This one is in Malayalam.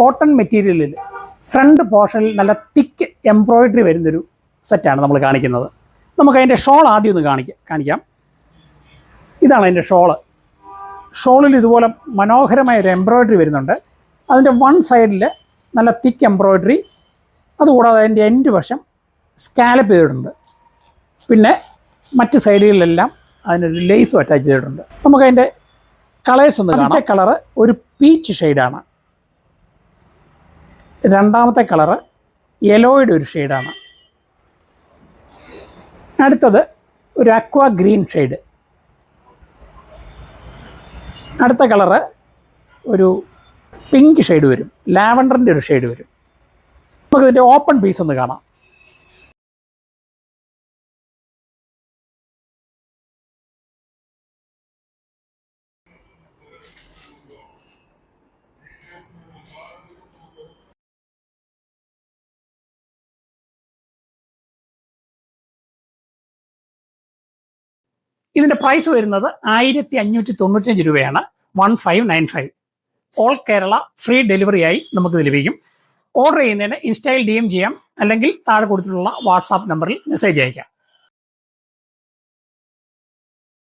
കോട്ടൺ മെറ്റീരിയലിൽ ഫ്രണ്ട് പോർഷനിൽ നല്ല തിക്ക് എംബ്രോയിഡറി വരുന്നൊരു സെറ്റാണ് നമ്മൾ കാണിക്കുന്നത്. നമുക്കതിൻ്റെ ഷോൾ ആദ്യം ഒന്ന് കാണിക്കാം. ഇതാണ് അതിൻ്റെ ഷോള്. ഷോളിൽ ഇതുപോലെ മനോഹരമായ ഒരു എംബ്രോയിഡറി വരുന്നുണ്ട്. അതിൻ്റെ വൺ സൈഡിൽ നല്ല തിക്ക് എംബ്രോയിഡറി, അതുകൂടാതെ അതിൻ്റെ എൻഡ് വശം സ്കാലപ്പ് ചെയ്തിട്ടുണ്ട്. പിന്നെ മറ്റ് സൈഡുകളിലെല്ലാം അതിനൊരു ലേസും അറ്റാച്ച് ചെയ്തിട്ടുണ്ട്. നമുക്കതിൻ്റെ കളേഴ്സ് ഒന്ന് കാണാം. കളറ് ഒരു പീച്ച് ഷെയ്ഡാണ്. രണ്ടാമത്തെ കളറ് യെലോയുടെ ഒരു ഷെയ്ഡാണ്. അടുത്തത് ഒരു അക്വാ ഗ്രീൻ ഷെയ്ഡ്. അടുത്ത കളറ് ഒരു പിങ്ക് ഷെയ്ഡ് വരും, ലാവൻഡറിൻ്റെ ഒരു ഷെയ്ഡ് വരും. നമുക്കിതിൻ്റെ ഓപ്പൺ പീസ് ഒന്ന് കാണാം. ഇതിൻ്റെ പ്രൈസ് വരുന്നത് 1595 രൂപയാണ്. 1595. ഓൾ കേരള ഫ്രീ ഡെലിവറി ആയി നമുക്കിത് ലഭിക്കും. ഓർഡർ ചെയ്യുന്നതിന് ഇൻസ്റ്റയിൽ DM ചെയ്യാം, അല്ലെങ്കിൽ താഴെ കൊടുത്തിട്ടുള്ള വാട്സാപ്പ് നമ്പറിൽ മെസ്സേജ് അയക്കാം.